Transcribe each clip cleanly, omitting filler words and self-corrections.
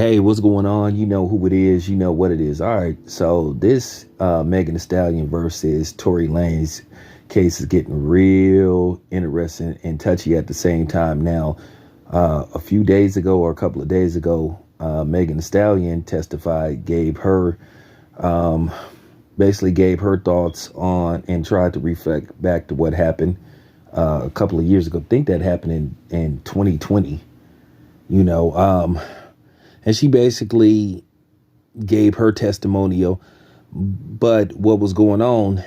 Hey, what's going on? You know who it is. You know what it is. All right. So this Megan Thee Stallion versus Tory Lanez case is getting real interesting and touchy at the same time. Now, a few days ago or a couple of days ago, Megan Thee Stallion testified, basically gave her thoughts on and tried to reflect back to what happened a couple of years ago. I think that happened in 2020. You know, and she basically gave her testimonial. But what was going on,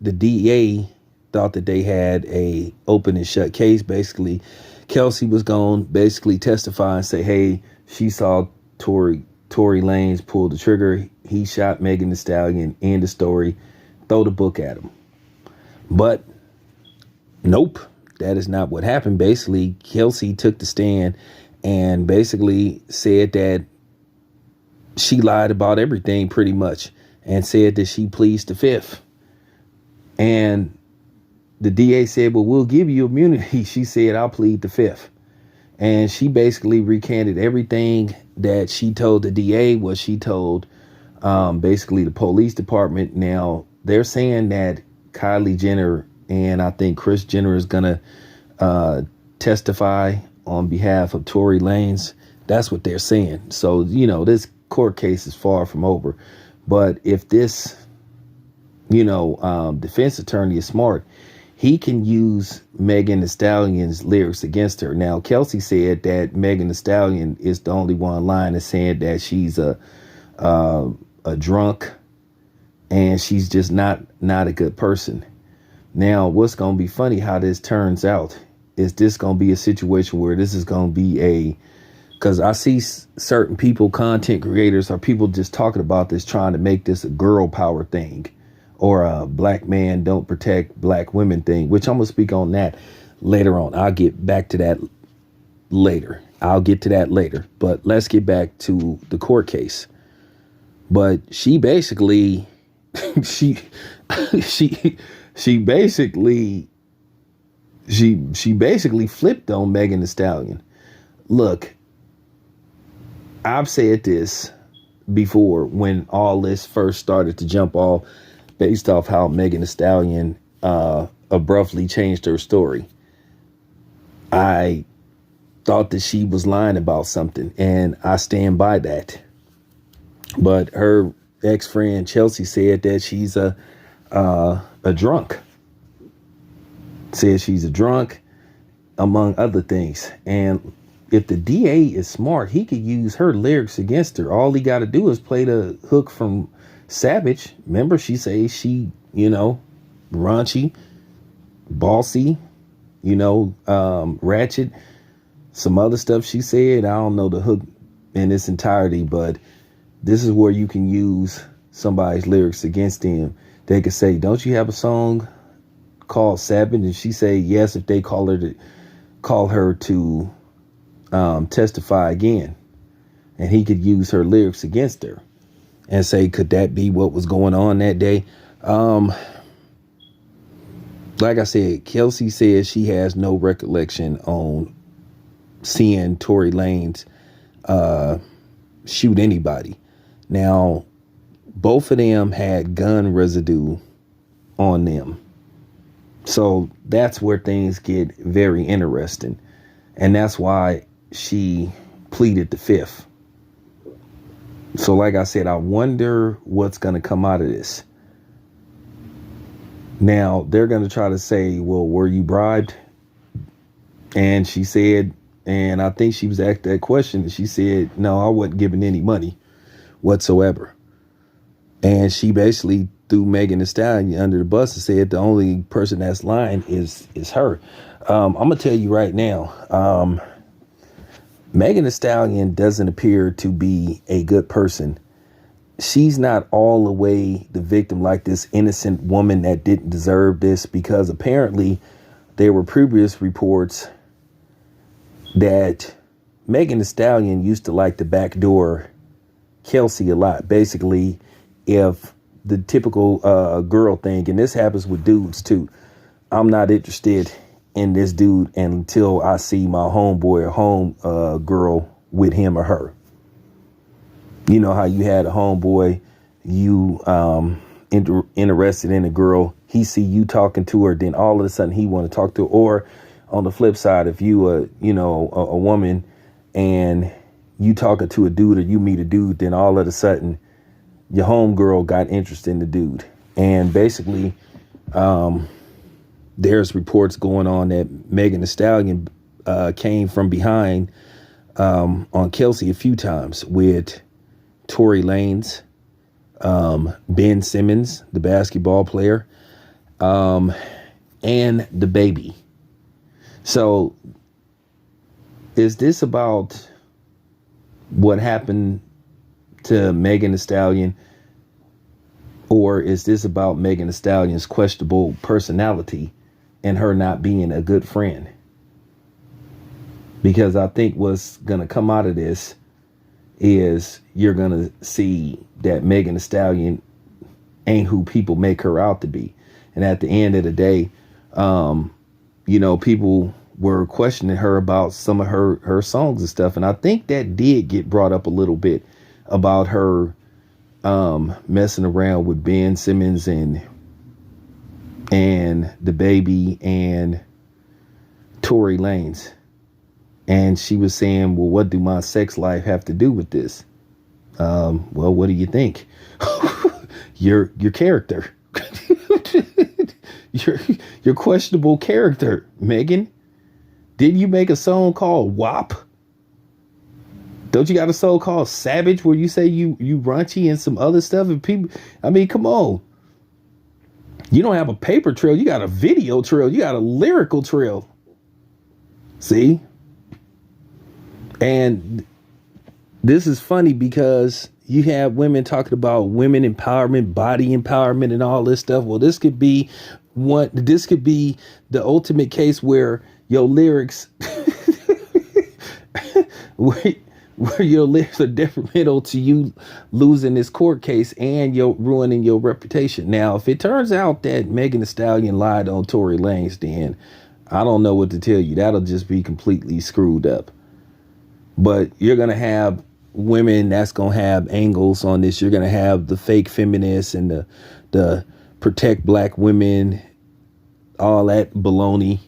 the DA thought that they had a open and shut case. Basically, Kelsey was going to basically testify and say, hey, she saw Tory Lanez pull the trigger. He shot Megan Thee Stallion, end the story, throw the book at him. But nope, that is not what happened. Basically, Kelsey took the stand and basically said that she lied about everything pretty much and said that she pleads the fifth. And the DA said, well, we'll give you immunity. She said, I'll plead the fifth. And she basically recanted everything that she told the DA, what she told basically the police department. Now, they're saying that Kylie Jenner and I think Kris Jenner is going to testify on behalf of Tory Lanez. That's what they're saying. So, you know, this court case is far from over. But if this, defense attorney is smart, he can use Megan Thee Stallion's lyrics against her. Now, Kelsey said that Megan Thee Stallion is the only one lying and saying that she's a drunk and she's just not a good person. Now, what's going to be funny how this turns out is this going to be a situation where this is going to be because I see certain people, content creators, or people just talking about this, trying to make this a girl power thing or a black man don't protect black women thing, which I'm going to speak on that later on. I'll get back to that later. But let's get back to the court case. But she basically, she basically flipped on Megan Thee Stallion. Look, I've said this before when all this first started to jump off based off how Megan Thee Stallion abruptly changed her story. I thought that she was lying about something, and I stand by that. But her ex-friend Chelsea said that she's a drunk. Says she's a drunk, among other things. And if the DA is smart, he could use her lyrics against her. All he got to do is play the hook from Savage. Remember, she says she, raunchy, bossy, ratchet, some other stuff she said. I don't know the hook in its entirety, but this is where you can use somebody's lyrics against them. They could say, don't you have a song called Savage? And she say yes if they call her to testify again. And he could use her lyrics against her and say, could that be what was going on that day? Like I said, Kelsey says she has no recollection on seeing Tory Lanez shoot anybody. Now, both of them had gun residue on them. So that's where things get very interesting. And that's why she pleaded the fifth. So like I said, I wonder what's going to come out of this. Now, they're going to try to say, well, were you bribed? And she said, and I think she was asked that question. And she said, no, I wasn't giving any money whatsoever. And she basically threw Megan Thee Stallion under the bus and said the only person that's lying is her. I'm going to tell you right now, Megan Thee Stallion doesn't appear to be a good person. She's not all the way the victim like this innocent woman that didn't deserve this, because apparently there were previous reports that Megan Thee Stallion used to like to backdoor Kelsey a lot. Basically, if the typical girl thing, and this happens with dudes too, I'm not interested in this dude until I see my homeboy or home girl with him or her. You know how you had a homeboy, you interested in a girl, he see you talking to her, then all of a sudden he want to talk to her. Or on the flip side, if you a woman and you talking to a dude, or you meet a dude, then all of a sudden your homegirl got interested in the dude. And basically, there's reports going on that Megan Thee Stallion came from behind on Kelsey a few times with Tory Lanez, Ben Simmons, the basketball player, and the baby. So is this about what happened to Megan Thee Stallion, or is this about Megan Thee Stallion's questionable personality and her not being a good friend? Because I think what's going to come out of this is you're going to see that Megan Thee Stallion ain't who people make her out to be. And at the end of the day, people were questioning her about some of her songs and stuff. And I think that did get brought up a little bit about her messing around with Ben Simmons and the baby and Tory Lanez. And she was saying, well, what do my sex life have to do with this? Well, what do you think? Your character. your questionable character, Megan. Didn't you make a song called WAP? Don't you got a song called Savage where you say you raunchy and some other stuff? And people, I mean, come on. You don't have a paper trail. You got a video trail. You got a lyrical trail. See? And this is funny because you have women talking about women empowerment, body empowerment, and all this stuff. Well, this could be the ultimate case where your lyrics, where your lyrics are detrimental to you losing this court case and you're ruining your reputation. Now, if it turns out that Megan Thee Stallion lied on Tory Lanez, then I don't know what to tell you. That'll just be completely screwed up. But you're going to have women that's going to have angles on this. You're going to have the fake feminists and the protect black women, all that baloney,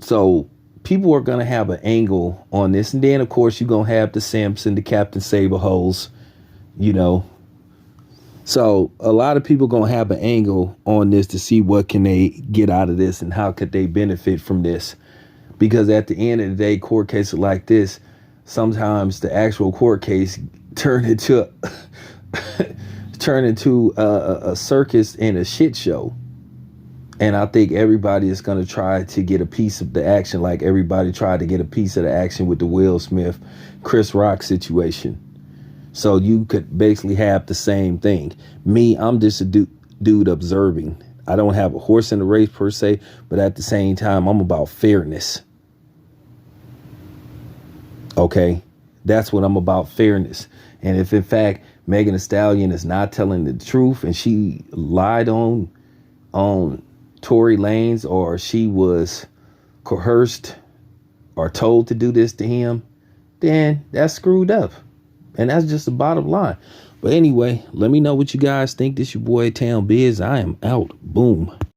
So people are going to have an angle on this. And then, of course, you're going to have the simps and the Captain Saber hoes, So a lot of people going to have an angle on this to see what can they get out of this and how could they benefit from this. Because at the end of the day, court cases like this, sometimes the actual court case turn into a circus and a shit show. And I think everybody is going to try to get a piece of the action, like everybody tried to get a piece of the action with the Will Smith, Chris Rock situation. So you could basically have the same thing. Me, I'm just a dude observing. I don't have a horse in the race per se, but at the same time, I'm about fairness. Okay, that's what I'm about, fairness. And if in fact Megan Thee Stallion is not telling the truth and she lied on Tory Lanez, or she was coerced or told to do this to him, then that's screwed up. And that's just the bottom line. But anyway, let me know what you guys think. This your boy Town Biz. I am out. Boom.